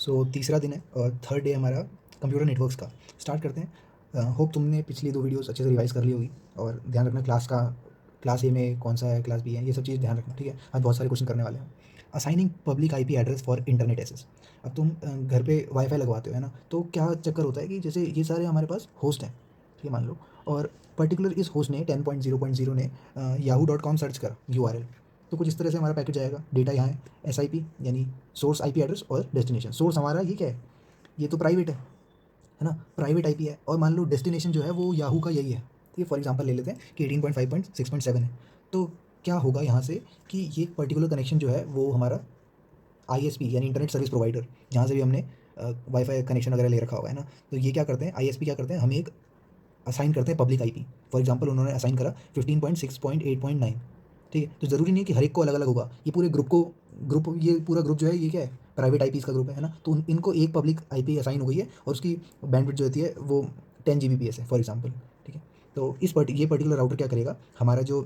सो तीसरा दिन है और थर्ड डे हमारा कंप्यूटर नेटवर्क्स का। स्टार्ट करते हैं। होप तुमने पिछली 2 वीडियोस अच्छे से रिवाइज़ कर ली होगी और ध्यान रखना क्लास ए में कौन सा है, क्लास बी है, ये सब चीज़ ध्यान रखना, ठीक है? आज बहुत सारे क्वेश्चन करने वाले हैं। Assigning public IP address for internet access. अब तुम घर पे वाईफ़ाई लगवाते हो, है ना? तो क्या चक्कर होता है कि जैसे ये सारे हमारे पास होस्ट हैं, ठीक है, मान लो, और पर्टिकुलर इस होस्ट ने 10.0.0 ने yahoo.com सर्च करा यूआरएल, तो कुछ इस तरह से हमारा पैकेट जाएगा। डेटा यहाँ है, एसआईपी यानी सोर्स आईपी एड्रेस और डेस्टिनेशन। सोर्स हमारा ये क्या है? ये तो प्राइवेट है ना? प्राइवेट आईपी है, और मान लो डेस्टिनेशन जो है वो याहू का यही है। ठीक है, फॉर एग्जांपल ले लेते हैं कि 18.5.6.7 है। तो क्या होगा यहाँ से कि ये पर्टिकुलर कनेक्शन जो है वो हमारा आईएसपी यानी इंटरनेट सर्विस प्रोवाइडर, जहाँ से भी हमने वाईफाई कनेक्शन वगैरह ले रखा होगा, है ना? तो ये क्या करते हैं, आईएसपी क्या करते हैं, हमें एक असाइन करते हैं पब्लिक आईपी। फॉर एग्जांपल उन्होंने असाइन करा 15.6.8.9। ठीक है, तो ज़रूरी नहीं है कि हर एक को अलग अलग होगा। ये पूरे ग्रुप ये पूरा ग्रुप जो है ये क्या है, प्राइवेट आईपीज़ का ग्रुप है ना? तो इनको एक पब्लिक आईपी असाइन हो गई है और उसकी बैंडविड्थ जो होती है वो 10 जीबीपीएस है, फॉर एग्जांपल। ठीक है, तो ये पर्टिकुलर राउटर क्या करेगा, हमारा जो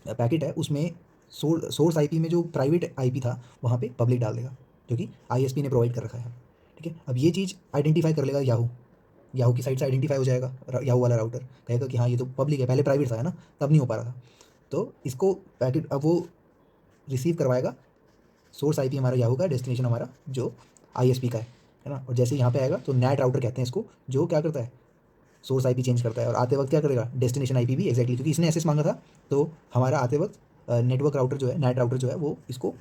पैकेट है उसमें सोर्स आईपी में जो प्राइवेट आईपी था वहाँ पे पब्लिक डाल देगा, जो कि आईएसपी ने प्रोवाइड कर रखा है। ठीक है, अब ये चीज़ आइडेंटिफाई कर लेगा याहू की साइड से आइडेंटिफाई हो जाएगा। याहू वाला राउटर कहेगा कि हाँ ये तो पब्लिक है, पहले प्राइवेट था, है ना? तब नहीं हो पा रहा था। तो इसको पैकेट अब वो रिसीव करवाएगा। सोर्स आईपी हमारा याहू का, डेस्टिनेशन हमारा जो आईएसपी का है ना? और जैसे यहाँ पे आएगा तो नैट राउटर कहते हैं इसको, जो क्या करता है, सोर्स आईपी चेंज करता है और आते वक्त क्या करेगा, डेस्टिनेशन आईपी भी एक्जैक्टली, क्योंकि इसने एसएस मांगा था। तो हमारा आते वक्त नेटवर्क राउटर जो है, नेट राउटर जो है, वो इसको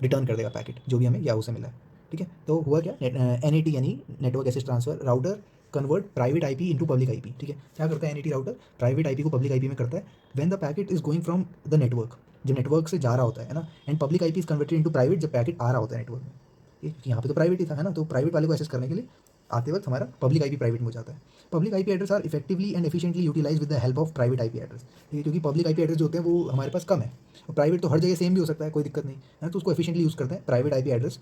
रिटर्न कर देगा पैकेट जो भी हमें याहू से मिला है। ठीक है, तो हुआ क्या, एनएटी यानी network access transfer router convert private IP into public IP. ठीक है, क्या करता है एनएटी राउटर, प्राइवेट आईपी को पब्लिक आईपी में करता है when the packet is going from the network, जब नेटवर्क से जा रहा होता है ना, and public IP is converted into private जब पैकेट आ रहा होता है नेटवर्क में। क्योंकि यहाँ पे तो प्राइवेट ही था, है ना? तो प्राइवेट वाले को एक्सेस करने के लिए आते वक्त हमारा पब्लिक आईपी प्राइवेट में हो जाता है। Public IP address are effectively and efficiently utilize with the help of private IP address. ठीक है, क्योंकि पब्लिक आईपी एड्रेस जो होते हैं वो हमारे पास कम है, और प्राइवेट तो हर जगह सेम भी हो सकता है, कोई दिक्कत नहीं है ना? तो उसको एफिशिएंटली यूज़ करते हैं private IP address,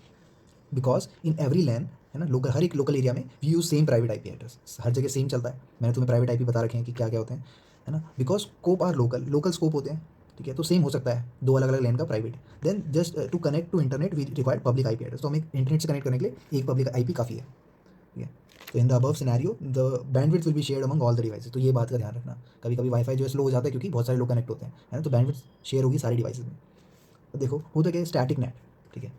because in every LAN, है ना, लोकल, हर एक लोकल एरिया में we use same private IP address, हर जगह सेम चलता है। मैंने तुम्हें प्राइवेट आईपी बता रखे हैं कि क्या क्या होते हैं, है ना? Because scope are local scope होते हैं। ठीक है, तो सेम हो सकता है दो अलग अलग लैन का private. Then just to connect to internet we required public IP address, तो हमें इंटरनेट से कनेक्ट करने के लिए एक पब्लिक आईपी काफ़ी है। ठीक है, तो in the above scenario the bandwidth will be shared among all the devices. तो ये बात का ध्यान रखना, कभी कभी वाईफाई जो है स्लो हो जाता है क्योंकि बहुत सारे लोग कनेक्ट होते हैं, है ना? तो बैंडविड्थ शेयर होगी सारी डिवाइसेस में। तो देखो होता क्या है, स्टैटिक नेट। ठीक है,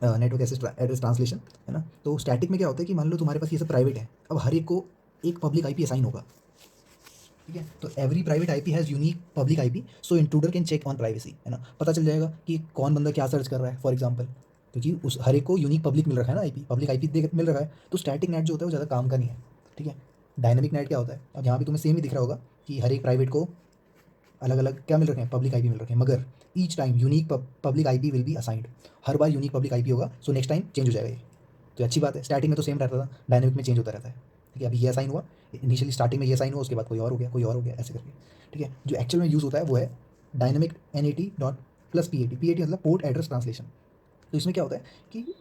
नेटवर्क एड्रेस ट्रांसलेशन, है ना? तो स्टैटिक में क्या होता है कि मान लो तुम्हारे पास ये सब प्राइवेट है, अब हर एक को एक पब्लिक आईपी असाइन होगा। ठीक है, तो every private IP has unique public IP, so intruder can check on privacy, है ना? पता चल जाएगा कि कौन बंदा क्या सर्च कर रहा है, फॉर एग्जांपल, क्योंकि उस हर एक को यूनिक पब्लिक मिल रखा है ना, आईपी पब्लिक आईपी मिल रहा है। तो स्टैटिक नेट जो होता है वो ज़्यादा काम का नहीं है। ठीक है, डायनेमिक नेट क्या होता है, अब यहाँ भी तुम्हें सेम ही दिख रहा होगा कि हर एक प्राइवेट को अलग अलग क्या मिल रखे हैं, पब्लिक आईपी मिल रखे हैं, मगर each time unique public IP will be assigned. Her bar unique public IP होगा, सो नेक्स्ट टाइम चेंज हो जाएगा ये। तो अच्छी बात है, स्टार्टिंग में तो सेम रहता था, डायनेमिक में चेंज होता रहता है। ठीक है, अभी ये साइन हुआ, इनिशियली स्टार्टिंग में ये साइन हुआ, उसके बाद कोई और हो गया, कोई और हो गया, ऐसे करके। ठीक है, जो एक्चुअल में यूज़ होता है वो है dynamic N dot plus P A T मतलब पोर्ट एड्रेस ट्रांसलेशन। तो इसमें क्या होता है कि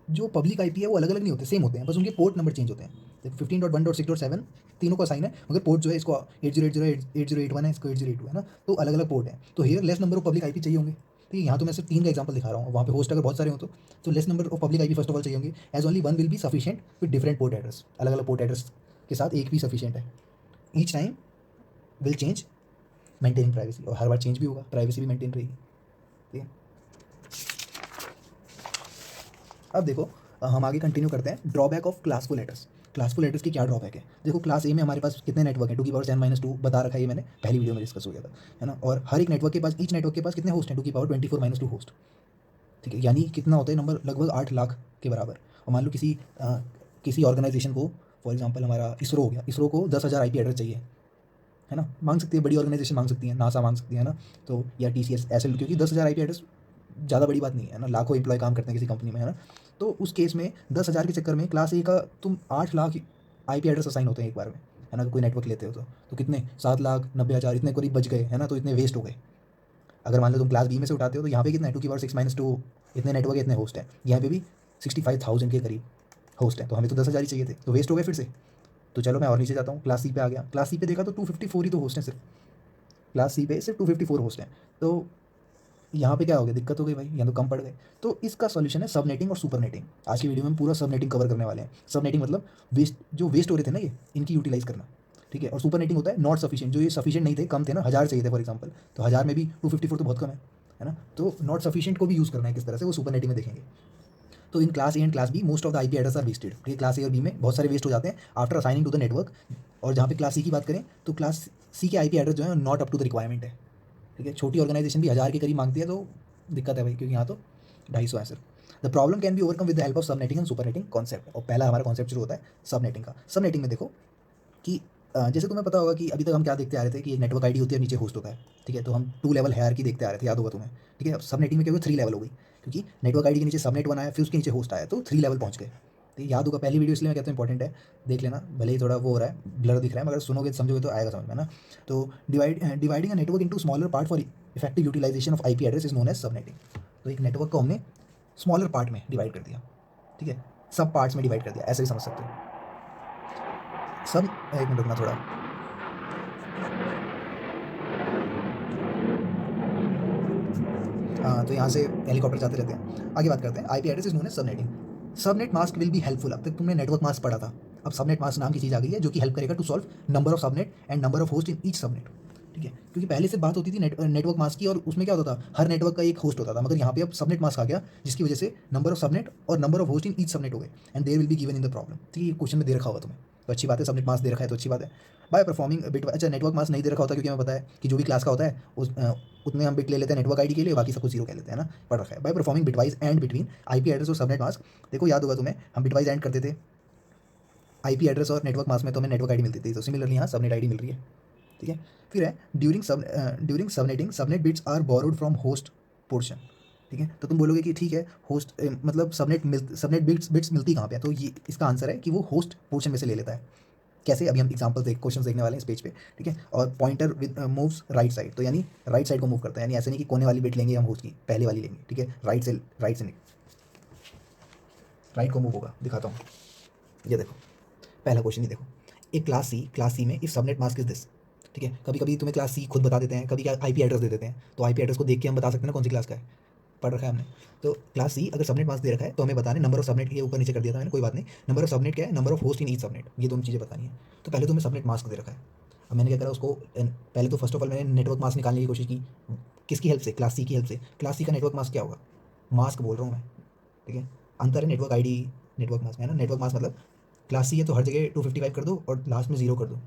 जो पब्लिक आईपी है वो अलग अलग नहीं होते, सेम होते हैं, बस उनके पोर्ट नंबर चेंज होते हैं। देखो 15.1.6.7 तीनों को साइन है, मगर पोर्ट जो है इसको 8080 8081 है, इसको 8082 है ना? तो अलग अलग पोर्ट है, तो here less number of public IP चाहिए होंगे। ठीक है, यहाँ तो मैं सिर्फ 3 का एग्जांपल दिखा रहा हूँ, वहाँ पे होस्ट अगर बहुत सारे हो तो less number of public IP first of all चाहिए होंगे, as only one will be sufficient with different port address. अलग अलग पोर्ट एड्रेस के साथ एक भी सफिशिएंट है। Each time will change maintaining privacy, और हर बार चेंज भी होगा, प्राइवेसी भी मेंटेन रहेगी। ठीक है, अब देखो हम आगे कंटिन्यू करते हैं, drawback of classful address. Classful address की क्या ड्रॉबैक है? देखो क्लास ए में हमारे पास कितने नेटवर्क हैं, 2 की पावर 10 - 2 बता रखा है, ये मैंने पहली वीडियो में डिस्कस हो गया था, है ना? और हर एक नेटवर्क के पास, ईच नेटवर्क के पास कितने होस्ट हैं, 2 की पावर 24 - 2 होस्ट। ठीक है, यानी कितना होता है नंबर, लगभग 8 लाख के बराबर। और मान लो किसी ऑर्गेनाइजेशन को, फॉर एग्जाम्पल हमारा इसरो हो गया, इसरो को 10,000 आईपी एड्रेस चाहिए, है ना? मांग सकती है, बड़ी ऑर्गेनाइजेशन मांग सकती है, नासा मांग सकती है ना? तो या टीसीएस ऐसे, क्योंकि 10,000 आईपी एड्रेस ज़्यादा बड़ी बात नहीं है ना, लाखों एम्प्लॉय काम करते हैं किसी कंपनी में, है ना? तो उस केस में 10,000 के चक्कर में क्लास ए का तुम 8 लाख आईपी एड्रेस असाइन होते हैं एक बार में, है ना? कोई नेटवर्क लेते हो तो कितने 7,90,000 इतने करीब बच गए, है ना? तो इतने वेस्ट हो गए। अगर मान लो तुम क्लास बी में से उठाते हो तो यहाँ पे कितना है, 2 की पावर 6 - 2 इतने नेटवर्क इतने होस्ट हैं, यहाँ पे भी 65,000 के करीब होस्ट हैं, तो हमें तो 10,000 ही चाहिए थे, तो वेस्ट हो गए फिर से। तो चलो मैं और नीचे जाता हूँ, क्लास सी पे आ गया, क्लास सी पे देखा तो 254 ही तो होस्ट हैं सिर्फ, क्लास सी पे सिर्फ 254 होस्ट हैं। तो यहाँ पे क्या हो गया, दिक्कत हो गई भाई, यहाँ तो कम पड़ गए। तो इसका सॉल्यूशन है सबनेटिंग और सुपरनेटिंग। आज की वीडियो में हम पूरा सबनेटिंग कवर करने वाले हैं। सबनेटिंग मतलब वेस्ट हो रहे थे ना ये, इनकी यूटिलाइज करना, ठीक है। और सुपरनेटिंग होता है नॉट सफिशिएंट, जो ये सफिशिएंट नहीं थे, कम थे ना, 1000 चाहिए थे फॉर एग्जाम्पल, तो 1000 में भी 254 तो बहुत कम है ना। तो नॉट सफिशिएंट को भी यूज़ करना है किस तरह से, वो सुपरनेटिंग में देखेंगे। तो in class A and class B most of the IP address are wasted. ये क्लास ए और बी में बहुत सारे वेस्ट हो जाते हैं after assigning to the network. और जहाँ पे क्लास सी की बात करें तो क्लास सी के आईपी एड्रेस जो है not up to the requirement है, ठीक है। छोटी ऑर्गेनाइजेशन भी 1000 के करीब मांगती है, तो दिक्कत है भाई, क्योंकि यहाँ तो 250 है सिर्फ। The problem can be overcome with the help of subnetting and supernetting concept. और पहला हमारा कॉन्सेप्ट शुरू होता है सबनेटिंग का। सबनेटिंग में देखो कि जैसे तुम्हें पता होगा कि अभी तक हम क्या देखते आ रहे थे कि एक नेटवर्क आईडी होती है, नीचे होस्ट होता है, ठीक है। तो हम 2 लेवल हायरार्की देखते आ रहे थे, याद होगा तुम्हें, ठीक है। अब सबनेटिंग में क्या हुआ, 3 लेवल हो गई, क्योंकि नेटवर्क आईडी के नीचे सबनेट बनाया, फिर उसके नीचे होस्ट आया, तो 3 लेवल पहुंच गए। तो याद होगा पहली वीडियो, इसलिए मैं कहता हूँ इंपॉर्टेंट है, देख लेना। भले ही थोड़ा वो हो रहा है, ब्लर दिख रहा है, मगर सुनोगे समझोगे तो आएगा समझ में ना। तो dividing a network into smaller part for effective utilization of IP address is known as subnetting. तो एक नेटवर्क को हमने स्मॉलर पार्ट में डिवाइड कर दिया, ठीक है, सब पार्ट्स में डिवाइड कर दिया, ऐसे ही समझ सकते हो। सब, एक मिनट रुकना थोड़ा। हाँ, तो यहाँ से हेलीकॉप्टर जाते रहते हैं। आगे बात करते हैं, IP address is known as subnetting. Subnet mask will be helpful. अब तक तुमने नेटवर्क मास्क पढ़ा था, अब सबनेट मास्क नाम की चीज़ आ गई है, जो कि हेल्प करेगा to solve number of subnet and number of host in each subnet, ठीक है। क्योंकि पहले से बात होती थी नेटवर्क मास्क की, और उसमें क्या होता था, हर नेटवर्क का एक होस्ट होता था, मगर यहाँ पे अब सबनेट मास्क आ गया, जिसकी वजह से नंबर ऑफ सबनेट और number of host in each subnet हो गए, and there will be given in the problem. ठीक है, क्वेश्चन में दे रखा होगा तुम्हें, तो अच्छी बात है। सबनेट मास्क दे रखा है तो अच्छी बात है। बाय परफॉर्मिंग बिट, अच्छा नेटवर्क मास्क नहीं दे रखा होता, क्योंकि हमें पता है कि जो भी क्लास का होता है उतने हम बिट ले लेते हैं नेटवर्क आईडी के लिए, बाकी सब कुछ जीरो कह लेते हैं ना, पढ़ रखा है। By performing bitwise and between IP address और सबनेट मास्क। देखो याद होगा तुम्हें, हम बिटवाइज एंड करते थे आईपी एड्रेस और नेटवर्क मास्क में, तो हमें नेटवर्क आईडी मिलती थी, तो सिमिलरली यहाँ सबनेट आईडी मिल रही है, ठीक है। फिर है during subnetting subnet bits are borrowed from host portion, ठीक है। तो तुम बोलोगे कि ठीक है, होस्ट मतलब सबनेट बिट्स मिलती कहाँ पे है, तो ये इसका आंसर है कि वो होस्ट पोर्शन में से ले लेता है। कैसे, अभी हम एग्जांपल क्वेश्चन देखने वाले हैं इस पेज पे, ठीक है। और pointer with moves right side, तो यानी राइट साइड को मूव करता है, यानी ऐसे नहीं कि कोने वाली बिट लेंगे हम होस्ट की, पहले वाली लेंगे, ठीक है। राइट को मूव होगा, दिखाता हूँ। ये देखो, पहला क्वेश्चन ही देखो, एक क्लास सी में if subnet mask is this, ठीक है। कभी कभी तुम्हें क्लास सी खुद बता देते हैं, कभी क्या आईपी एड्रेस दे देते हैं, तो आईपी एड्रेस को देख के हम बता सकते हैं ना कौन सी क्लास का है, पढ़ रखा है हमने। तो क्लास सी अगर सबनेट मास्क दे रखा है, तो हमें बताने नंबर ऑफ सबनेट, ये ऊपर नीचे कर दिया था मैंने, कोई बात नहीं। नंबर ऑफ सबनेट क्या है, number of host in each subnet, ये दोनों चीज़ें बतानी है। तो पहले तो हमें सबनेट मास्क दे रखा है। अब मैंने क्या करा, उसको पहले तो फर्स्ट ऑफ ऑल मैंने नेटवर्क मास्क निकालने की कोशिश की, किसकी हेल्प से, क्लास सी की हेल्प से। क्लास सी का नेटवर्क मास्क क्या होगा, मास्क बोल रहा हूँ मैं, ठीक है। अंतर है नेटवर्क आईडी नेटवर्क मास्क में, है ना। नेटवर्क मास्क मतलब क्लास सी है तो हर जगह 255 कर दो और लास्ट में 0 कर दो,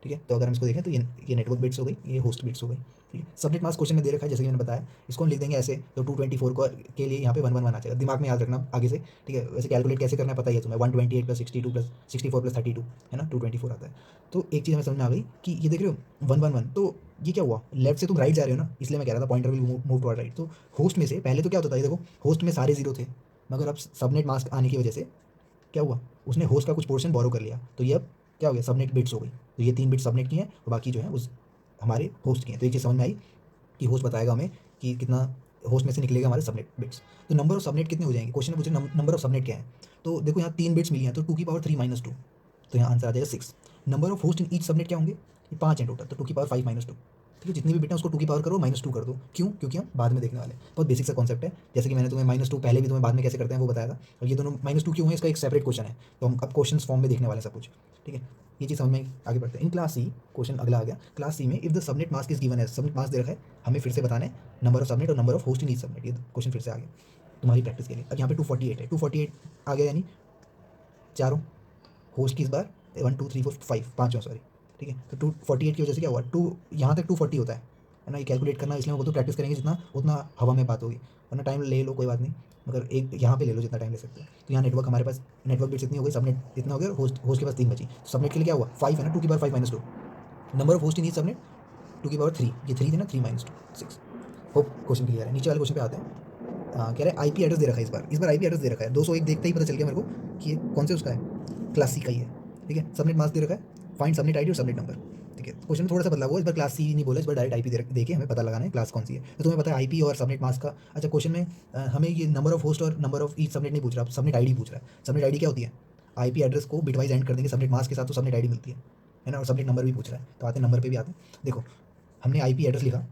ठीक है। तो अगर हम इसको देखें तो ये नेटवर्क बिट्स हो गई, ये होस्ट बिट्स हो गई, ठीक है। सबनेट मास्क क्वेश्चन में दे रखा है, जैसे कि मैंने बताया, इसको हम लिख देंगे ऐसे, तो 224 को के लिए यहाँ पे 111 आ जाएगा, दिमाग में याद रखना आगे से, ठीक है। वैसे कैलकुलेट कैसे करना है पता ही है तुम्हें, 128 प्लस 62 प्लस 64 प्लस 32, है ना, 224 आता है। तो एक चीज़ हमें समझ में आ गई कि ये देख रहे हो 111, तो ये क्या हुआ, लेफ्ट से तुम राइट जा रहे हो ना, इसलिए मैं कह रहा था pointer will move toward right. तो होस्ट में से पहले तो क्या होता था, ये देखो होस्ट में सारे 0 थे, मगर अब सबनेट मास्क आने की वजह से क्या हुआ, उसने होस्ट का कुछ पोर्शन बोरो कर लिया, तो ये अब क्या हो गया, सबनेट बिट्स हो गई। तो ये 3 बिट्स सबनेट की हैं और बाकी जो है उस हमारे होस्ट की हैं। तो एक चीज़ समझ में आई कि होस्ट बताएगा हमें कि कितना होस्ट में से निकलेगा हमारे सबनेट बिट्स। तो नंबर ऑफ सबनेट कितने हो जाएंगे, क्वेश्चन में पूछे नंबर ऑफ सबनेट क्या है, तो देखो यहाँ 3 बिट्स मिली हैं, तो 2 की पावर 3 - 2, तो यहाँ आंसर आ जाएगा 6। Number of host in each subnet क्या होंगे, ये 5 हैं टोटल, तो 2 की पावर 5 - 2, ठीक है। जितनी भी बिट है उसको 2 की पावर करो -2 कर दो, क्यों, क्योंकि हम बाद में देखने वाले हैं। बहुत बेसिक सा कॉन्सेप्ट है, जैसे कि मैंने तुम्हें -2 पहले भी तुम्हें बाद में कैसे करते हैं वो बताया था, और ये दोनों -2 क्यों है, इसका एक सेपरेट क्वेश्चन है, तो हम अब क्वेश्चन फॉर्म में देखने वाले हैं सब कुछ, ठीक है। ये चीज़ समझ में आगे बढ़ते हैं। इन क्लास सी, क्वेश्चन अगला आ गया, क्लास सी में if the subnet mask is given है, सबनेट मास्क दे रखा है, हमें फिर से बताना है नंबर ऑफ सबनेट और number of host in each subnet. ये क्वेश्चन फिर से आ गया तुम्हारी प्रैक्टिस के लिए। अब यहाँ पे 248 है, 248 आ गया, यानी चारों होस्ट की इस बार 1 2 3 4 5 पाँचों, सॉरी, ठीक है। तो 248 की वजह से क्या हुआ, यहाँ तक 240 होता है ना। ये कैलकुलेट करना इसलिए मैं बोलता हूँ प्रैक्टिस करेंगे जितना, उतना हवा में बात होगी, वरना टाइम ले लो कोई बात नहीं, मगर एक यहाँ पे ले लो जितना टाइम ले सकते हो। तो यहाँ नेटवर्क हमारे पास, नेटवर्क बिट्स इतनी हो गई, सबनेट इतना हो गया, होस्ट के पास 3 बची। तो सबनेट के लिए क्या हुआ, 5 है ना, 2 की power 5 - 2। Number of host in each subnet 2 की पावर 3, ये 3 थे ना, 3 - 2 6। होप क्वेश्चन क्लियर है। नीचे वाले क्वेश्चन पे आते हैं। कह रहे हैं आईपी एड्रेस दे रखा है, इस बार आईपी एड्रेस दे रखा है 201, देखते ही पता चल गया मेरे को कि ये कौन से उसका है, क्लास सी का ही है, ठीक है। सबनेट मास्क दे रखा है, फाइंड सबनेट आईडी और सबनेट नंबर, ठीक है। क्वेश्चन थोड़ा सा बदला हुआ, इस बार क्लास सी नहीं बोला, इस बार डायरेक्ट आईपी दे के हमें पता लगाना है क्लास कौन सी है। तो तुम्हें पता है आईपी और सबनेट मास्क का। अच्छा, क्वेश्चन में हमें ये नंबर ऑफ होस्ट और नंबर ऑफ ईच सबनेट नहीं पूछ रहा, सबनेट आईडी पूछ रहा है। सबनेट आईडी क्या होती है, आईपी एड्रेस को बिटवाइज एंड कर देंगे सबनेट मास्क के साथ, तो सबनेट आईडी मिलती है ना। और सबनेट नंबर भी पूछ रहा है, तो आते हैं नंबर पे भी आते हैं। देखो, हमने आईपी एड्रेस लिखा,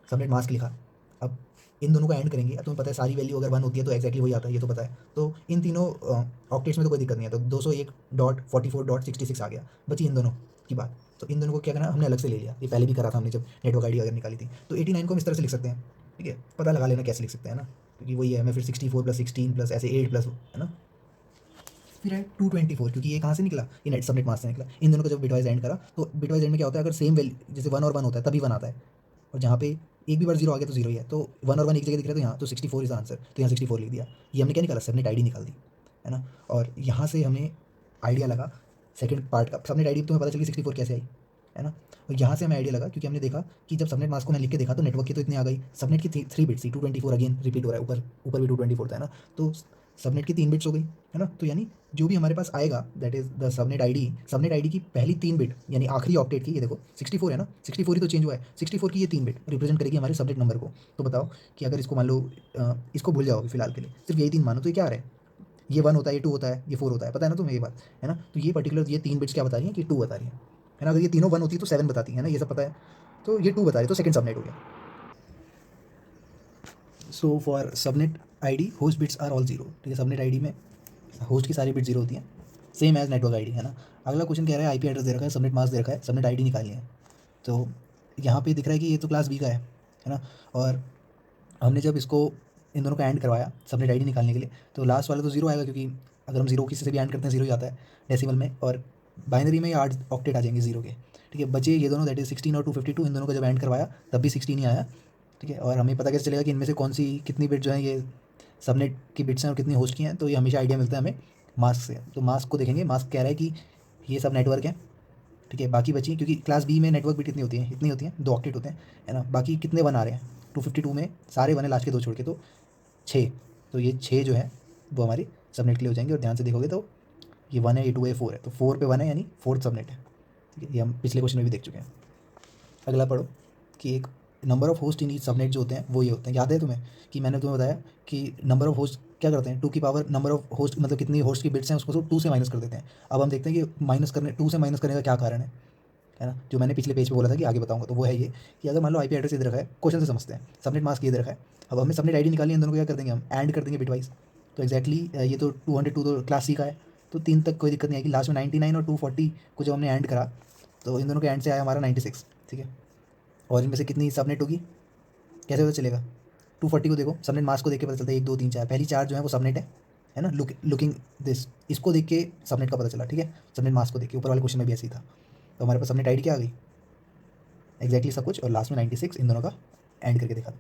सबनेट मास्क लिखा, अब इन दोनों का एंड करेंगे, अब तुम्हें पता है सारी वैल्यू अगर 1 होती है तो एक्जैक्टली वही आता है, ये तो पता है। तो इन तीनों ऑक्टेट्स में तो कोई दिक्कत नहीं है, तो 201.44.66 आ गया, बची इन दोनों की बात। तो इन दोनों को क्या करना, हमने अलग से ले लिया, ये पहले भी करा था हमने जब नेटवर्क आईडी अगर निकाली थी। तो 89 को हम इस तरह से लिख सकते हैं, ठीक है, पता लगा लेना कैसे लिख सकते हैं ना, क्योंकि वही है, मैं फिर 64 + 16 + ऐसे 8 प्लस है ना, फिर है 224, क्योंकि ये कहाँ से निकला, ये नेट सबनेट मास्क से निकला। इन दोनों को जब बिटवाइज एंड करा तो बिटवाइज एंड में क्या होता है, अगर सेम वैल्यू जैसे 1 और 1 होता है तभी 1 आता है, और जहाँ पे एक भी बार 0 आ गया तो 0 ही है। तो 1 और 1 एक जगह दिख रहा है, तो यहाँ तो 64 इज आंसर, तो यहाँ 64 लिख दिया। ये हमने क्या निकाला, सबनेट आईडी निकाल दी, है ना। और यहाँ से हमें आइडिया लगा सेकंड पार्ट का, सबनेट आईडी तुम्हें पता चली 64 कैसे आई, है ना। और यहाँ से हमें आइडिया लगा, क्योंकि हमने देखा कि जब सबनेट मास्क को मैं लिख के देखा तो नेटवर्क की तो इतनी आ गई, सबनेट की 3 बिट्स थी, 224 अगेन रिपीट हो रहा है, ऊपर ऊपर भी 224 था, है ना। तो सबनेट की 3 बिट्स हो गई, है ना। तो यानी जो भी हमारे पास आएगा that is the subnet ID की पहली 3 बिट यानी आखिरी ऑक्टेट की, ये देखो 64 है ना, 64 ही तो चेंज हुआ है, 64 की ये 3 बिट रिप्रेजेंट करेगी हमारे सबनेट नंबर को। तो बताओ कि अगर इसको मान लो इसको भूल जाओगे फिलहाल के लिए, सिर्फ यही 3 मानो, तो ये क्या आ रहा है, ये 1 होता है, ये 2 होता है, ये 4 होता है, पता है ना तुम्हें ये बात, है ना। तो ये पर्टिकुलर ये 3 बिट्स क्या बता रही है कि 2 बता रही है ना। अगर ये तीनों 1 होती है तो 7 बताती है ना, ये सब पता है। तो ये 2 बता रही है, तो सेकंड सबनेट हो गया। So for subnet ID host bits are all 0, ठीक है। सबनेट आईडी में होस्ट की सारी बिट 0 होती हैं, सेम एज नेटवर्क आईडी, है ना। अगला क्वेश्चन कह रहा है आईपी एड्रेस दे रखा है, सबनेट मास्क दे रखा है, सबनेट आईडी निकालनी है। तो यहाँ पे दिख रहा है कि ये तो क्लास बी का है ना। और हमने जब इसको इन दोनों का एंड करवाया सबनेट आईडी निकालने के लिए, तो लास्ट वाला तो 0 आएगा, क्योंकि अगर हम 0 किसी से भी एंड करते हैं 0 ही आता है डेसिमल में, और बाइनरी में 8 ऑक्टेट आ जाएंगे 0 के, ठीक है। बचे ये दोनों दैट इज 16 और 252, इन दोनों का जब एंड करवाया तब भी 16 ही आया, ठीक है। और हमें पता कैसे चलेगा कि इनमें से कौन सी कितनी बिट जो है ये सबनेट की बिट्स हैं और कितनी होस्ट की हैं, तो ये हमेशा आइडिया मिलता है हमें मास्क से। तो मास्क को देखेंगे, मास्क कह रहा है कि ये सब नेटवर्क है, ठीक है। बाकी बची, क्योंकि क्लास बी में नेटवर्क बिट कितनी होती है, इतनी होती है, 2 ऑक्टेट होते हैं, है ना। बाकी कितने 1 आ रहे हैं, 252 में सारे 1 है लास्ट के 2 छोड़ के, तो 6। तो ये 6 जो है वो हमारी सबनेट के लिए हो जाएंगे। और ध्यान से देखोगे तो ये 1 है, ये 2 है, 4 है, तो 4 पे 1 है यानी 4th सबनेट है, ठीक है। ये हम पिछले क्वेश्चन में भी देख चुके हैं। अगला पढ़ो कि एक number of host in each subnet जो होते हैं वो ये होते हैं। याद है तुम्हें कि मैंने तुम्हें बताया कि नंबर ऑफ होस्ट क्या करते हैं, 2 की पावर नंबर ऑफ होस्ट, मतलब कितनी होस्ट की बिट्स हैं उसको 2 से माइनस कर देते हैं। अब हम देखते हैं कि माइनस करने 2 से माइनस करने का क्या कारण है ना। जो मैंने पिछले पेज पे बोला था कि आगे बताऊंगा, तो वो है ये कि अगर मान लो आईपी एड्रेस ये दे रखा है, क्वेश्चन से समझते हैं, सबनेट मास्क ये दे रखा है, अब हमें सबनेट आईडी निकालनी है, इन दोनों को क्या कर देंगे हम, ऐड कर देंगे बिटवाइज। तो एक्जैक्टली ये तो 202 तो क्लास सी का है, तो 3 तक कोई दिक्कत नहीं आएगी। लास्ट में 99 और 240 को जब हमने ऐड करा तो इन दोनों के एंड से आया हमारा 96, ठीक है। और इनमें से कितनी सबनेट होगी, कैसे पता चलेगा, 240 को देखो, सबनेट मास्क को देख के पता चलता है, 1 2 3 4, पहली 4 जो है वो सबनेट है ना। लुकिंग दिस, इसको देख के सबनेट का पता चला, ठीक है। सबनेट मास्क को देख के, ऊपर वाले क्वेश्चन में भी ऐसे ही था। तो हमारे पास सबनेट आईडी क्या आ गई, एक्जैक्टली सब कुछ, और लास्ट में 96 इन दोनों का एंड करके देखा।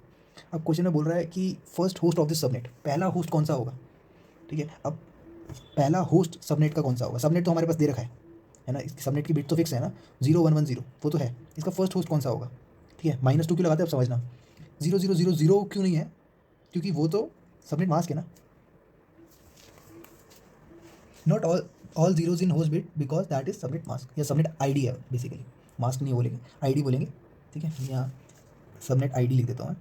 अब क्वेश्चन में बोल रहा है कि first host of this subnet, पहला होस्ट कौन सा होगा, ठीक है। अब पहला होस्ट सबनेट का कौन सा होगा, सबनेट तो हमारे पास दे रखा है ना, इसकी सबनेट की बिट तो फिक्स है ना, 0110 वो तो है। इसका फर्स्ट होस्ट कौन सा होगा, ठीक है। -2 क्यों लगाते हैं अब समझना, 0000 क्यों नहीं है, क्योंकि वो तो सबनेट मास्क है ना। Not all zeros in host bit because that is subnet mask, या सबनेट आईडी है बेसिकली, मास्क नहीं बोलेंगे, आईडी बोलेंगे, ठीक है। यहाँ सबनेट आईडी लिख देता हूँ मैं,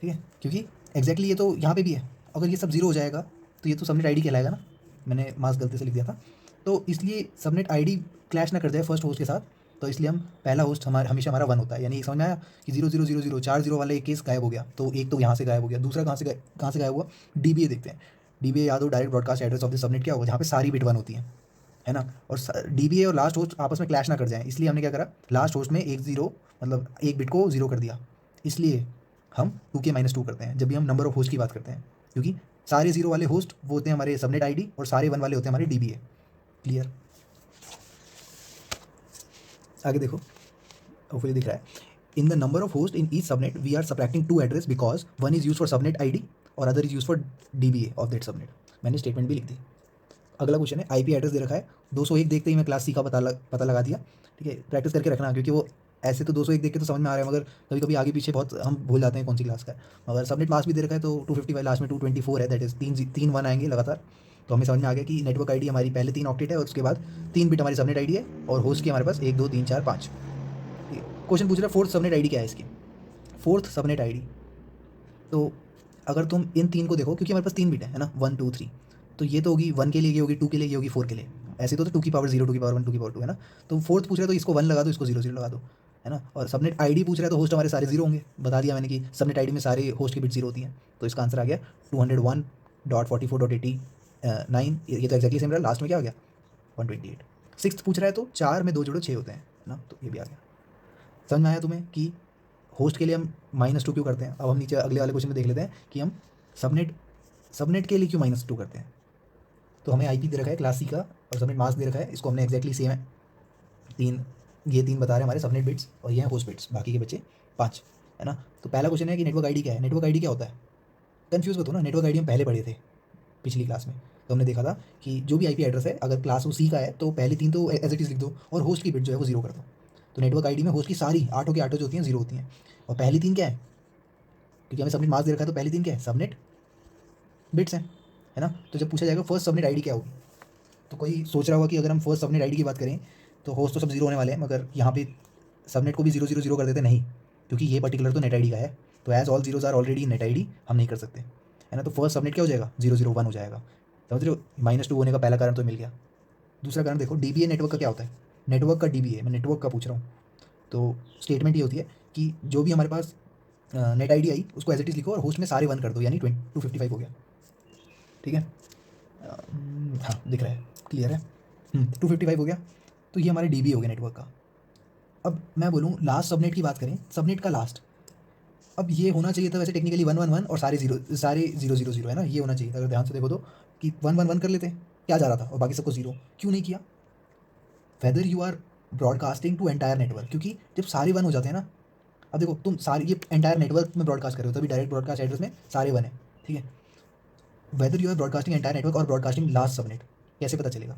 ठीक है, क्योंकि एक्जैक्टली ये तो यहाँ पे भी है। अगर ये सब 0 हो जाएगा तो ये तो सबनेट आईडी कहलाएगा ना, मैंने मास्क गलती से लिख दिया था। तो इसलिए सबनेट आईडी क्लैश ना कर जाए फर्स्ट होस्ट के साथ, तो इसलिए हम पहला होस्ट हमेशा हमारा 1 होता है। यानी समझ में आया कि 0000 4 0 वाला एक केस गायब हो गया, तो एक तो यहाँ से गायब हो गया, दूसरा कहाँ से गायब हुआ, डीबीए देखते हैं। डीबीए याद हो, direct broadcast address of the subnet क्या होगा, जहाँ पे सारी बिट 1 होती है ना। और डीबीए और लास्ट होस्ट आपस में क्लैश ना कर जाए, इसलिए हमने क्या करा, लास्ट होस्ट में 1 0 मतलब एक बिट को 0 कर दिया। इसलिए हम 2k-2 करते हैं जब भी हम नंबर ऑफ होस्ट की बात करते हैं, क्योंकि सारे 0 वाले होस्ट वो होते हैं हमारे सबनेट आईडी और सारे 1 वाले होते हैं हमारे डीबीए। क्लियर, आगे देखो, होपफुली दिख रहा है। In the number of host in each subnet we are subtracting 2 address because 1 is use for subnet ID और other is use for DBA of that subnet. मैंने स्टेटमेंट भी लिख दी। अगला क्वेश्चन है, आईपी एड्रेस दे रखा है, 201 देखते ही मैं क्लास सी का पता लगा दिया, ठीक है। प्रैक्टिस करके रखना, क्योंकि वो ऐसे तो 201 देख के तो समझ में आ रहा है, मगर कभी कभी आगे पीछे बहुत हम भूल जाते हैं कौन सी क्लास का है। मगर सबनेट मास्क भी दे रखा है, तो 255 लास्ट में 224 है, दैट इज 3 1 आएंगे लगातार। तो हमें समझ में आ गया कि नेटवर्क आईडी हमारी पहले 3 ऑक्टेट है और उसके बाद 3 बिट हमारी सबनेट आईडी है, और होस्ट की हमारे पास 1 2 3 4 5। क्वेश्चन पूछ रहा है फोर्थ सबनेट आईडी क्या है इसकी, फोर्थ सबनेट आईडी। तो अगर तुम इन 3 को देखो, क्योंकि हमारे पास 3 बिट है ना, 1 2 3, तो ये तो होगी 1 के लिए, ये होगी 2 के लिए, ये होगी 4 के लिए। ऐसे तो 2 की पावर 0 2 की पावर 1 2 की पावर 2 है ना। तो फोर्थ पूछ रहे तो इसको 1 लगा दो, इसको 0 0 लगा दो, है ना। और सबनेट आईडी पूछ रहा है तो होस्ट हमारे सारे जीरो होंगे, बता दिया मैंने कि सबनेट आईडी में सारे होस्ट की बिट जीरो होती हैं। तो इसका आंसर आ गया 201.44.89। ये तो एक्जैक्टली सेम रहा, लास्ट में क्या हो गया 128। सिक्स पूछ रहा है तो 4 में 2 जोड़ो 6 होते हैं, है ना, तो ये भी आ गया। समझ में आया तुम्हें कि होस्ट के लिए हम -2 क्यों करते हैं। अब हम नीचे अगले वाले क्वेश्चन में देख लेते हैं कि हम सबनेट के लिए क्यों -2 करते हैं। तो हमें आईपी दे रखा है क्लास सी का और सबनेट मास्क दे रखा है, इसको हमने एक्जैक्टली सेम है ये तीन बता रहे हैं हमारे सबनेट बिट्स और ये हैं होस्ट बिट्स, बाकी के बच्चे 5, है ना। तो पहला क्वेश्चन है कि नेटवर्क आईडी क्या है। नेटवर्क आईडी क्या होता है, कन्फ्यूज़ मत हो ना। नेटवर्क आईडी हम पहले पढ़े थे पिछली क्लास में, तो हमने देखा था कि जो भी आईपी एड्रेस है अगर क्लास वो सी का है तो पहले 3 तो एज इट इज़ लिख दो और होस्ट की बिट जो है वो जीरो कर दो। तो नेटवर्क आईडी में होस्ट की सारी 8 की 8 जो होती हैं जीरो होती हैं, और पहली 3 क्या है, क्योंकि हमें सबनेट मास्क दे रखा है तो पहली 3 क्या है, सबनेट बिट्स हैं, है ना। तो जब पूछा जाएगा फर्स्ट सबनेट आईडी क्या होगी, तो कोई सोच रहा होगा कि अगर हम फर्स्ट सबनेट आईडी की बात करें तो होस्ट तो सब जीरो होने वाले हैं, मगर यहाँ पे सबनेट को भी 0 0 0 कर देते नहीं, क्योंकि ये पर्टिकुलर तो नेट आईडी का है, तो as all zeros are already net ID हम नहीं कर सकते, है ना। तो फर्स्ट सबनेट क्या हो जाएगा 0 0 1 हो जाएगा, समझ रहे हो। -2 होने का पहला कारण तो मिल गया। दूसरा कारण देखो, डीबीए नेटवर्क का क्या होता है, नेटवर्क का डीबीए, मैं नेटवर्क का पूछ रहा हूँ। तो स्टेटमेंट ये होती है कि जो भी हमारे पास नेट आईडी आई उसको एज इट इज़ लिखो और होस्ट में सारे 1 कर दो, यानी 255 हो गया, ठीक है। हाँ दिख रहा है, क्लियर है। 255 हो गया, तो ये हमारे डीबी हो गया नेटवर्क का। अब मैं बोलूँ लास्ट सबनेट की बात करें, सबनेट का लास्ट, अब ये होना चाहिए था वैसे टेक्निकली 1 1 1 और सारे 0 0 0 0, है ना, ये होना चाहिए था। अगर ध्यान से देखो तो कि 1 1 1 कर लेते, क्या जा रहा था, और बाकी सबको 0 क्यों नहीं किया। Whether you are broadcasting to entire network, क्योंकि जब सारे 1 हो जाते हैं ना, अब देखो तुम सारे ये एंटायर नेटवर्क में ब्रॉडकास्ट कर रहे हो तभी डायरेक्ट ब्रॉडकास्ट एड्रेस में सारे 1 है, ठीक है। Whether you are broadcasting entire network और ब्रॉडकास्टिंग लास्ट सबनेट, कैसे पता चलेगा।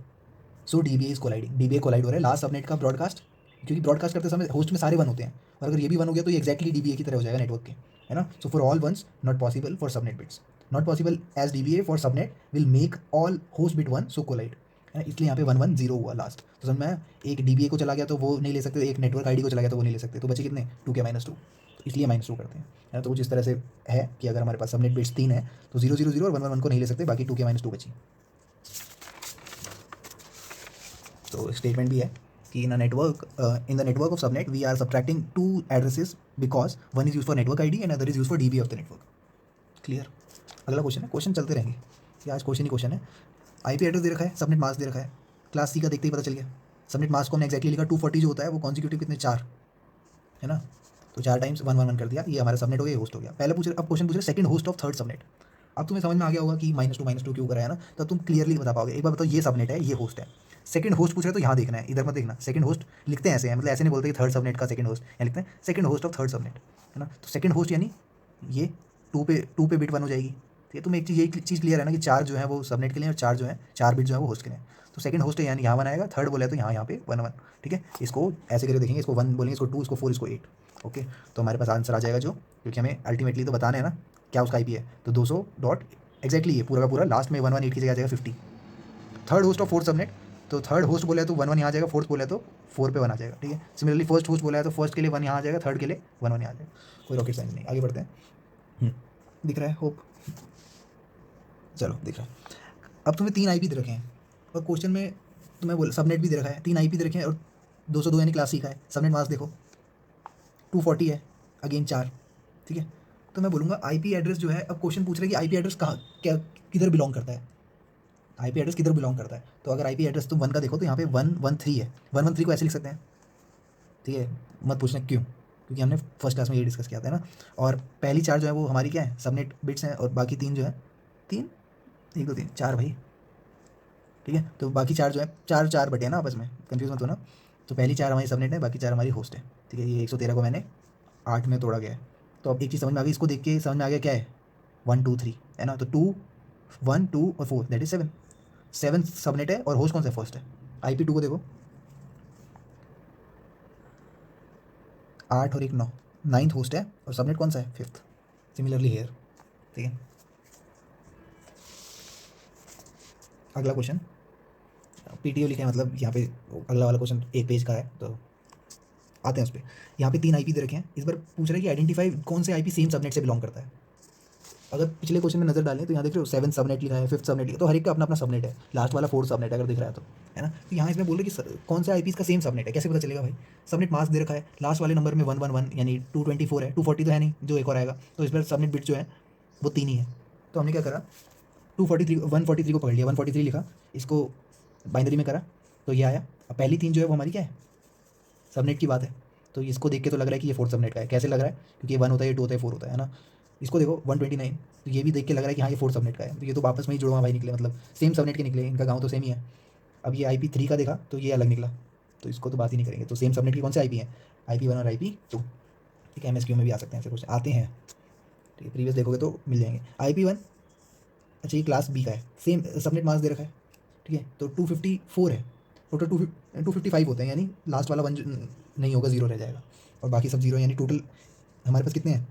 So DBA is colliding, DBA collide हो रहा है लास्ट सबनेट का ब्रॉडकास्ट, क्योंकि ब्रॉडकास्ट करते समय होस्ट में सारे 1 होते हैं, और अगर ये भी 1 हो गया तो ये एक्जैक्टली डीबीए की तरह हो जाएगा नेटवर्क के, है ना। So for all ones not possible for subnet bits, not possible as DBA for subnet will make all host bit 1 so collide, है ना। इसलिए यहाँ पे 1 1 0 हुआ लास्ट। तो समझ में एक डीबीए को चला गया तो वो नहीं ले सकते, एक नेटवर्क आईडी को चला गया तो वो नहीं ले सकते, तो बचे कितने 2 के -2, इसलिए -2 करते हैं, है ना। तो कुछ इस तरह से है कि अगर हमारे पास सबनेट बिट्स 3 है तो 0 0 0 और 1 1 1 को नहीं ले सकते, बाकी 2 के -2 बची। तो स्टेटमेंट भी है कि in the network of subnet we are subtracting 2 addresses because one is use for network ID and other is use for DB of the network. Clear. अगला क्वेश्चन है, क्वेश्चन चलते रहेंगे, ये आज क्वेश्चन ही क्वेश्चन है। आईपी एड्रेस दे रखा है, सबनेट मास्क दे रखा है, क्लास सी का देखते ही पता चल गया। सबनेट मास्क को हमने एक्जैक्टली लिखा 240 जो होता है वो कॉन्सिक्यूटिव कितने 4, है ना। तो 4 टाइम्स 1 1 1 कर दिया, ये हमारा सबनेट हो गया, ये होस्ट हो गया। पहले पूछ, अब क्वेश्चन पूछ रहे second host of third subnet. अब तुम्हें समझ में आ गया होगा कि -2 क्यों करा है ना, तो तुम क्लियरली बता पाओगे। एक बार बताओ, ये सबनेट है, ये होस्ट है, सेकंड होस्ट पूछ रहे तो यहाँ देखना है, इधर मत देखना। सेकंड होस्ट लिखते हैं ऐसे हैं, मतलब ऐसे नहीं बोलते कि थर्ड सबनेट का सेकंड होस्ट, यहाँ लिखते हैं second host of third subnet, है ना। तो सेकंड होस्ट यानी ये 2 पे बिट 1 हो जाएगी। तो ये तुम्हें एक चीज़, यही चीज़ क्लियर है ना कि 4 जो है वो सबनेट के लिए और 4 बिट जो है वो होस्ट के लिए। तो सेकंड होस्ट है यानी यहाँ 1 आएगा, थर्ड बोले तो यहाँ पे 1 1, ठीक है। इसको ऐसे करके देखेंगे, इसको 1 बोलेंगे, इसको 2, इसको 4, इसको 8, ओके। तो हमारे पास आंसर आ जाएगा जो, क्योंकि हमें अल्टीमेटली तो बताना है ना क्या उसका आईपी है, तो 200 डॉट एक्जैक्टली ये पूरा का पूरा लास्ट में 118 की जगह आ जाएगा 50। Third host of fourth subnet, तो थर्ड होस्ट बोला है तो 1 1 यहाँ आ जाएगा, फोर्थ बोला है तो 4 पे 1 आ जाएगा, ठीक है। सिमिलरली फर्स्ट होस्ट बोला है तो फर्स्ट के लिए 1 यहाँ आ जाएगा, थर्ड के लिए 1 1 यहाँ आ जाएगा, कोई रॉकेट साइंस नहीं। आगे बढ़ते हैं, दिख रहा है होप, चलो दिख रहा है। अब तुम्हें 3 आईपी दे रखे हैं और क्वेश्चन में तुम्हें बोल सबनेट भी दे रखा है, 3 आईपी दे रखे हैं और 202 यानी क्लास सी का है। सबनेट मास्क देखो 240 है, अगेन 4, ठीक है। तो मैं बोलूँगा आईपी एड्रेस जो है, अब क्वेश्चन पूछ रहा है कि आईपी एड्रेस कहाँ, क्या, किधर बिलोंग करता है, आईपी एड्रेस किधर बिलोंग करता है। तो अगर आईपी एड्रेस तुम 1 का देखो तो यहाँ पे 113 है, 113 को ऐसे लिख सकते हैं, ठीक है। मत पूछना क्यों, क्योंकि हमने फर्स्ट क्लास में ये डिस्कस किया था ना। और पहली 4 जो है वो हमारी क्या है, सबनेट बिट्स हैं, और बाकी 3 जो है 3 1 2 3 4 भाई, ठीक है। तो बाकी 4 जो है 4 बटे हैं ना आपस में, कंफ्यूज मत हो ना। तो पहली 4 हमारी सबनेट है, बाकी 4 हमारी होस्ट है, ठीक है। ये 113 को मैंने 8 में तोड़ा गया है। तो अब एक चीज़ समझ में आ गई, इसको देख के समझ में आ गया क्या है 1 2 3, है ना। तो 2 1 2 और 4 दैट इज 7 सबनेट है और होस्ट कौन सा फर्स्ट है। IP 2 को देखो 8 और 1 9, 9th होस्ट है और सबनेट कौन सा है 5th, सिमिलरली हेयर, ठीक है। अगला क्वेश्चन PTO लिखा है, मतलब यहाँ पे अगला वाला क्वेश्चन 1 पेज का है, तो आते हैं उस पर। यहाँ पे 3 IP दे रखे हैं, इस बार पूछ रहे हैं कि आइडेंटिफाई कौन से IP सेम सबनेट से बिलोंग करता है। अगर पिछले क्वेश्चन में नजर डालें तो यहाँ देख रहे हो 7 सबनेट लिखा है, 5th सबनेट लिखा है, तो हर एक का अपना अपना सबनेट है, लास्ट वाला 4th सबनेट अगर दिख रहा है तो, है ना। तो यहाँ इसमें बोल रहे कि कौन सा आईपी का सेम सबनेट है, कैसे पता चलेगा भाई। सबनेट मास्क दे रखा है, लास्ट वाले नंबर में 111 यानी 224 है, 240 तो है नहीं, जो एक और आएगा, तो इस पर सबनेट बिट जो है वो 3 ही है। तो हमने क्या करा, 143 को पकड़ लिया, 143 लिखा, इसको बाइनरी में करा तो ये आया। अब पहली 3 जो है वो हमारी क्या है, सबनेट की बात है। तो इसको देख के तो लग रहा है कि ये 4th सबनेट का है। कैसे लग रहा है, क्योंकि ये 1 होता है, ये 2 होता है, 4 होता है ना। इसको देखो 129, तो ये भी देख के लग रहा है कि हाँ ये 4th सबनेट का है। तो ये तो वापस में ही जुड़वा भाई निकले, मतलब सेम सबनेट के निकले, इनका गाँव तो सेम ही है। अब ये IP3 का देखा तो ये अलग निकला, तो इसको तो बात ही नहीं करेंगे। तो सेम सबनेट की कौन से IP है, IP1 और IP2। ठीक है, MSQ में भी आ सकते हैं ऐसे कुछ आते हैं, ठीक है, प्रीवियस देखोगे तो मिल जाएंगे। IP1, अच्छा ये क्लास B का है, सेम सबनेट मास्क दे रखा है, ठीक है। तो 254 है, टोटल 255 होते हैं, यानी लास्ट वाला 1 नहीं होगा, 0 रह जाएगा, और बाकी सब 0, यानी टोटल हमारे पास कितने हैं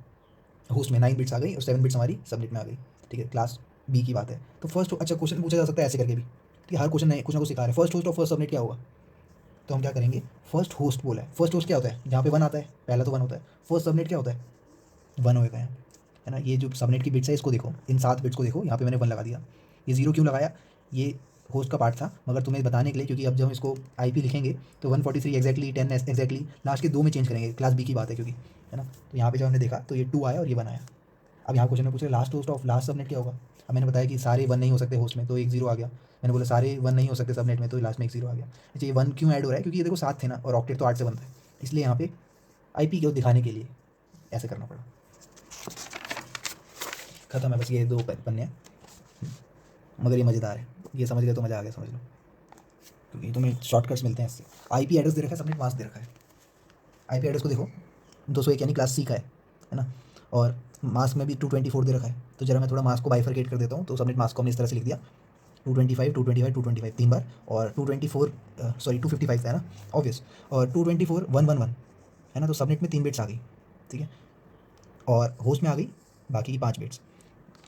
होस्ट में 9 बिट्स आ गई और 7 बिट्स हमारी सबनेट में आ गई। ठीक है, क्लास B की बात है। तो फर्स्ट, अच्छा क्वेश्चन पूछा जा सकता है ऐसे करके भी, ठीक है, हर क्वेश्चन नहीं कुछ ना कुछ सिखा रहे हैं। फर्स्ट होस्ट और फर्स्ट सबनेट क्या होगा, तो हम क्या करेंगे, फर्स्ट होस्ट बोला है, फर्स्ट होस्ट क्या होता है, जहाँ पे 1 आता है, पहला तो 1 होता है। फर्स्ट सबनेट क्या होता है, 1 होएगा, है ना। ये जो सबनेट की बिट्स है इसको देखो, इन 7 बिट्स को देखो, यहाँ पे मैंने 1 लगा दिया। ये 0 क्यों लगाया, ये होस्ट का पार्ट था, मगर तुम्हें बताने के लिए, क्योंकि अब जब हम इसको IP लिखेंगे तो 143 एग्जैक्टली 10 एग्जैक्टली लास्ट के 2 में चेंज करेंगे, क्लास B की बात है क्योंकि, है ना। तो यहाँ पे जब हमने देखा तो ये 2 आया और ये 1 आया। अब यहाँ क्वेश्चन में पूछ रहे last host of last subnet क्या होगा। अब मैंने बताया कि सारे 1 नहीं हो सकते होस्ट में, तो एक 0 आ गया। मैंने बोला सारे 1 नहीं हो सकते सबनेट में, तो लास्ट में एक 0 आ गया। अच्छा ये 1 क्यों ऐड हो रहा है, क्योंकि ये देखो 7 थे ना, और ऑक्टेट तो 8 से बनता है, इसलिए यहाँ पे IP को दिखाने के लिए ऐसे करना पड़ा। खत्म है, बस ये 2 पन्ने हैं, मगर ये मज़ेदार है, ये समझ गए तो मज़ा आ गया, समझ लो, क्योंकि तुम्हें शॉर्टकट्स मिलते हैं इससे। IP एड्रेस दे रखा है, सबनेट मास्क दे रखा है। IP एड्रेस को देखो 201 यानी क्लास C का है ना, और मास्क में भी 224 दे रखा है। तो जरा मैं थोड़ा मास्क को बाइफरकेट कर देता हूँ। तो सबनेट मास्क को हमने इस तरह से लिख दिया, 225 225 225 3 बार, और 255 है ना ऑब्वियस, और 224 111 है ना। तो सबनेट में 3 बिट्स आ गई, ठीक है, और होस्ट में आ गई बाकी की 5 बिट्स।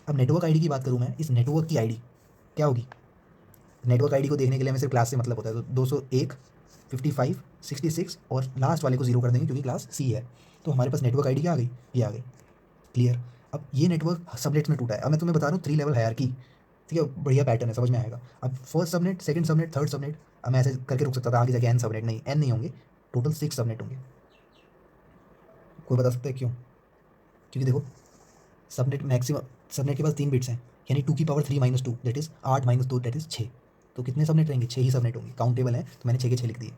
अब नेटवर्क आईडी की बात करूँ मैं, इस नेटवर्क की आईडी क्या होगी, नेटवर्क आईडी को देखने के लिए हमें सिर्फ क्लास से मतलब होता है। तो 201 55 66 और लास्ट वाले को 0 कर देंगे क्योंकि क्लास C है। तो हमारे पास नेटवर्क आईडी क्या आ गई, ये आ गई, क्लियर। अब ये नेटवर्क सबनेट्स में टूटा है। अब मैं तुम्हें बता रहा हूँ 3 लेवल हायरार्की, ठीक है, बढ़िया पैटर्न है, समझ में आएगा। अब first subnet, second subnet, third subnet, अब मैं ऐसे करके रुक सकता था, आगे जाके N सबनेट, नहीं N नहीं होंगे, टोटल 6 सबनेट होंगे। कोई बता सकता है क्यों, क्योंकि देखो सबनेट मैक्सिमम, सबनेट के पास 3 बिट्स हैं, यानी 2 की power 3 - 2 that is 8 - 2 that is 6। तो कितने सबनेट रहेंगे, 6 ही सबनेट होंगे, काउंटेबल है, तो मैंने 6 के 6 लिख दिए।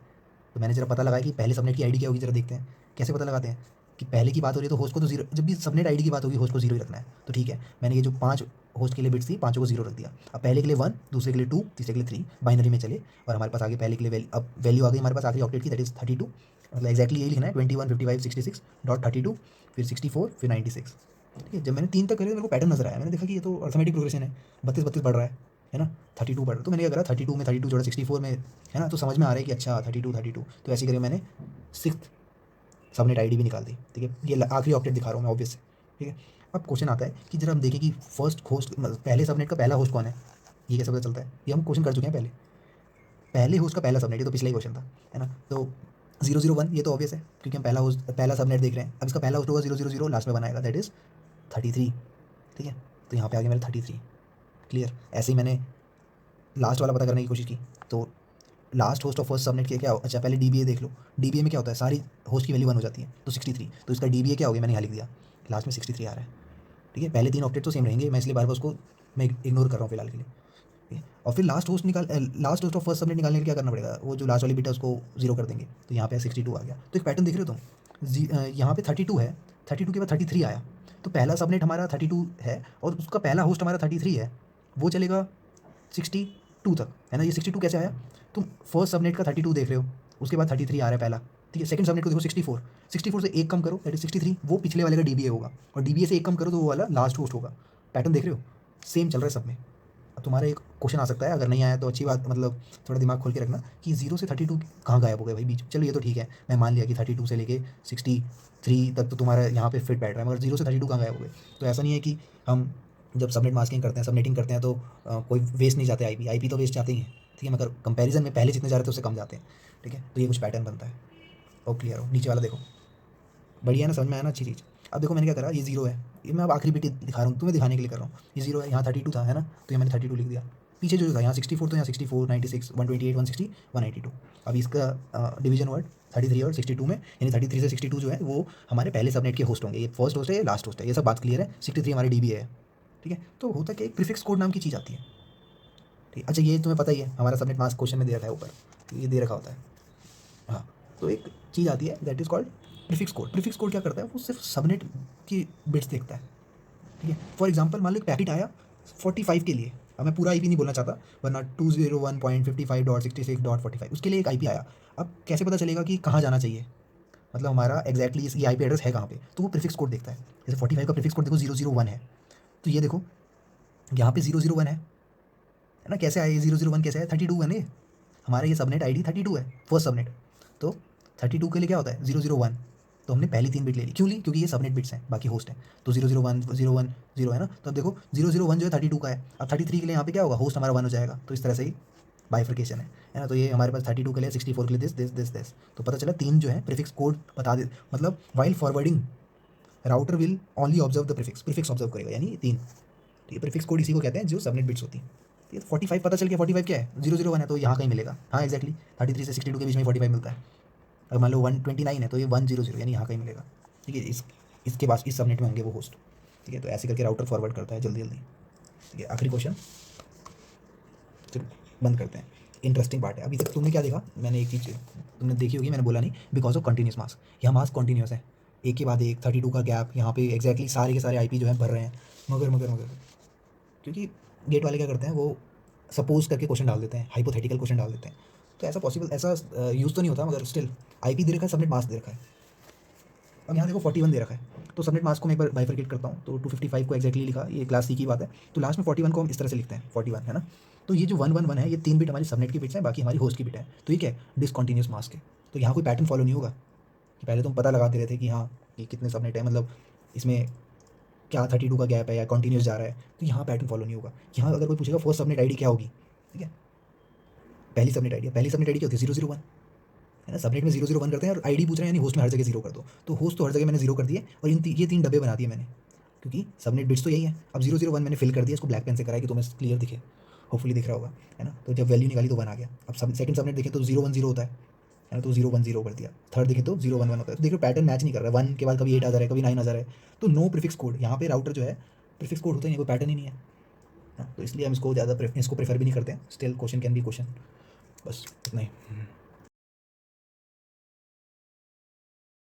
तो मैंने जरा पता लगाया कि पहले सबनेट की आईडी क्या होगी, जरा देखते हैं कैसे पता लगाते हैं। कि पहले की बात हो रही है तो होस्ट को तो 0, जब भी सबनेट आईडी की बात होगी होस्ट को 0 ही रखना है। तो ठीक है, मैंने ये जो 5 होस्ट के लिए बिट्स थी, पाँचों को 0 रख दिया। अब पहले के लिए 1, दूसरे के लिए 2, तीसरे के लिए 3, बाइनरी में चले, और हमारे पास आगे पहले के लिए अब वैल्यू आ गई हमारे पास आखिरी ऑक्टेट की, दैट इज़ 32। मतलब एक्जैक्टली यही लिखना है, 21 55 66 डॉट 32, फिर 64, फिर 96। ठीक है, जब मैंने 3 तक करे तो मेरे को पैटर्न नजर आया, मैंने देखा कि ये तो अर्थमेटिक प्रोग्रेशन है, 32 32 बढ़ रहा है ना, 32 बढ़ रहा है। तो मैंने क्या करा, 32 में 32 जोड़ा 64 में, है ना, तो समझ में आ रहा है कि अच्छा 32 32। तो ऐसे करके मैंने 6th सबनेट आईडी भी निकाल दी। ठीक है, ये आखिरी ऑक्टेट दिखा रहा हूँ मैं ऑब्वियस। ठीक है, अब क्वेश्चन आता है कि जरा हम देखें कि फर्स्ट होस्ट, पहले सबनेट का पहला होस्ट कौन है, ये कैसे पता चलता है। ये हम क्वेश्चन कर चुके हैं पहले, पहले होस्ट का पहला सबनेट, ये तो पिछला ही क्वेश्चन था, है ना। तो 001 ये तो ऑब्वियस है क्योंकि हम पहला सबनेट देख रहे हैं। अब इसका पहला होस्ट होगा 000, लास्ट में बनाएगा, दैट इज़ 33। ठीक है, तो यहाँ पे आ गया मेरे 33, क्लियर। ऐसे ही मैंने लास्ट वाला पता करने की कोशिश की, तो last host of first subnet किया क्या हो, अच्छा पहले DBA देख लो, DBA में क्या होता है, सारी होस्ट की वैल्यू 1 हो जाती है, तो 63। तो इसका DBA क्या हो गया, मैंने यहाँ लिख दिया, लास्ट में 63 आ रहा है। ठीक है, पहले 3 ऑक्टेट तो सेम रहेंगे, मैं इसलिए बार बार उसको मैं इग्नोर कर रहा हूँ फिलहाल के लिए। ठीक है, और फिर last host of first subnet निकालने के लिए क्या करना पड़ेगा, वो जो लास्ट वाली बिट है उसको 0 कर देंगे, तो यहाँ पे 62 आ गया। तो एक पैटर्न देख रहे हो तुम, यहाँ पे 32 है, 32 के बाद 33 आया, तो पहला सबनेट हमारा 32 है और उसका पहला होस्ट हमारा 33 है, वो चलेगा 62 तक, है ना। ये 62 कैसे आया, तुम फर्स्ट सबनेट का 32 देख रहे हो, उसके बाद 33 आ रहा है पहला। ठीक है, सेकंड सबनेट को देखो 64, 64 से 1 कम करो दैट इज 63, वो पिछले वाले का DBA होगा, और DBA से 1 कम करो तो वो वाला लास्ट होस्ट होगा। पैटर्न देख रहे हो, सेम चल रहा है सब में। अब तुम्हारा एक क्वेश्चन आ सकता है, अगर नहीं आया तो अच्छी बात, मतलब थोड़ा दिमाग खोल के रखना कि 0 से 32 कहाँ गायब हो गए भाई बीच। चलो ये तो ठीक है, मैं मान लिया कि 32 से लेके 63 तक तो तुम्हारा यहाँ पे फिट बैठ रहा है, मगर 0 से 32 कहाँ गायब हो गए। तो ऐसा नहीं है कि हम जब सबनेट मास्किंग करते हैं, सबनेटिंग करते हैं, तो कोई वेस्ट नहीं जाते, IP तो वेस्ट जाते ही हैं। ठीक है, मगर कंपैरिजन में पहले जितने जा रहे थे उससे कम जाते हैं। ठीक है, तो ये कुछ पैटर्न बनता है। और क्लियर हो, नीचे वाला देखो, बढ़िया ना, समझ में आया ना, अच्छी चीज़। अब देखो मैंने क्या करा, ये 0 है, ये मैं अब आखिरी बिट दिखा रहा हूँ, तुम्हें दिखाने के लिए कर रहा हूँ। ये 0 है, यहाँ 32 था, है ना, तो ये मैंने 32 लिख दिया। पीछे जो था यहाँ 64, तो यहाँ 64, 96, 128, 160, 192। अब इसका डिवीजन वर्ड 33 और 62 में, यानी 33 से 62 जो है वो हमारे पहले सबनेट के होस्ट होंगे। ये फर्स्ट होस्ट है, ये लास्ट होस्ट है, ये सब बात क्लियर है। 63 हमारे डीबी है, ठीक है। तो होता क्या, एक प्रीफिक्स कोड नाम की चीज़ आती है, ठीक है। अच्छा ये तुम्हें पता ही है, हमारा सबनेट मास्क क्वेश्चन में दे रखा है ऊपर, ये दे रखा होता है। हाँ, तो एक चीज़ आती है that is called prefix code. Prefix code क्या करता है, वो सिर्फ सबनेट की बिट्स देखता है, ठीक है। फॉर एग्जांपल मान लो एक पैकेट आया 45 के लिए, अब मैं पूरा आईपी नहीं बोलना चाहता, वरना 201.55.66.45 उसके लिए एक आईपी आया। अब कैसे पता चलेगा कि कहाँ जाना चाहिए, मतलब हमारा एग्जैक्टली ये आईपी एड्रेस है कहाँ पे, तो वो प्रीफिक्स कोड देखता है। जैसे 45 का प्रीफिक्स कोड देखो 001 है, तो ये देखो यहाँ पे 001 है ना। कैसे आया ये 001, कैसे आया, 32 है ना, हमारा ये सबनेट आईडी 32 है, फर्स्ट सबनेट। तो 32 के लिए क्या होता है 001, तो हमने पहली 3 बिट ले ली, क्यों ली, क्योंकि ये सबनेट बिट्स हैं, बाकी होस्ट हैं। तो 001 010 है ना, तो अब देखो 001 जो है 32 का है। अब 33 के लिए यहाँ पे क्या होगा, होस्ट हमारा 1 हो जाएगा। तो इस तरह से ही बाइफर्केशन है ना। तो ये हमारे पास 32 के लिए, 64 के लिए दिस। तो पता चला 3 जो है प्रीफिक्स कोड बता दे, मतलब while forwarding router will only observe the prefix observe करेगा, यानी 3। तो ये प्रीफिक्स कोड इसी को कहते हैं जो सबनेट बिट्स होती हैं। ये 45 पता चल गया, 45 क्या है, 001 है, तो यहाँ कहीं मिलेगा। हाँ एक्जैक्टली 33 से 62 के बीच में 45 मिलता है। अगर मान लो 129 है तो ये 100 यानी यहाँ कहीं मिलेगा, ठीक है। इसके पास इस सबनेट में होंगे वो होस्ट, ठीक है। तो ऐसे करके राउटर फॉरवर्ड करता है जल्दी जल्दी, ठीक है। आखिरी क्वेश्चन, चलो बंद करते हैं। इंटरेस्टिंग पार्ट है। अभी तक तुमने क्या देखा, मैंने एक चीज़ तुमने देखी होगी, मैंने बोला नहीं, बिकॉज ऑफ कंटिन्यूस मास्क। यहाँ मास्क कंटिन्यूस है, एक के बाद एक 32 का गैप, यहाँ पे एग्जैक्टली सारे के सारे आईपी जो है भर रहे हैं। मगर क्योंकि गेट वाले क्या करते हैं, वो सपोज करके क्वेश्चन डाल देते हैं, हाइपोथेटिकल क्वेश्चन डाल देते हैं। तो ऐसा पॉसिबल, ऐसा यूज़ तो नहीं होता, मगर स्टिल आईपी दे रखा है, सबनेट मास्क दे रखा है। अब यहाँ देखो 41 दे रखा है, तो सबनेट मास्क को मैं एक बार बाइफरकेट करता हूँ। तो 255 को एक्जैक्टली लिखा, ये क्लास सी की बात है। तो लास्ट में 41 को हम इस तरह से लिखते हैं, 41 है ना। तो ये जो 111 है, ये 3 बिट हमारी सबनेट की बिट्स हैं, बाकी हमारी होस्ट की बिट है। तो ये क्या है, डिसकंटिन्यूस मास्क है। तो यहाँ कोई पैटर्न फॉलो नहीं होगा कि पहले तुम पता लगा दे रहे थे कि हाँ ये कितने सबनेट है, मतलब इसमें क्या 32 का गैप है या कंटिन्यूस जा रहा है। तो यहाँ पैटर्न फॉलो नहीं होगा। यहाँ अगर कोई पूछेगा फर्स्ट सबनेट आईडी क्या होगी, ठीक है, पहली सबनेट आईडी क्या होती है 001, है ना। सबनेट में 001 करते हैं और आईडी पूछ रहे हैं, यानी होस्ट में हर जगह 0 कर दो। तो होस्ट तो हर जगह मैंने 0 कर दिए, और ये 3 डब्बे बना दिए मैंने, क्योंकि सबनेट बिट्स तो यही है। अब 001 मैंने फिल कर दिया, इसको ब्लैक पेन से कराया कि तुम्हें क्लियर दिखे, होपफुली दिख रहा होगा, है ना। तो जब वैल्यू निकाली तो 1 आ गया। अब सेकंड सबनेट देखें तो 010 होता है ना, तो 010 कर दिया। थर्ड देखें तो 011 होता है। तो देखो पैटर्न मैच नहीं कर रहा है, 1 के बाद कभी 8 आ जा रहा है, कभी 9 आ जा रहा है। तो नो प्रीफिक्स कोड, यहाँ पे राउटर जो है प्रीफिक्स कोड होता ही नहीं, कोई पैटर्न ही नहीं है ना। तो इसलिए हम इसको ज़्यादा इसको प्रेफर भी नहीं करते हैं। Still question can be question, बस इतना ही।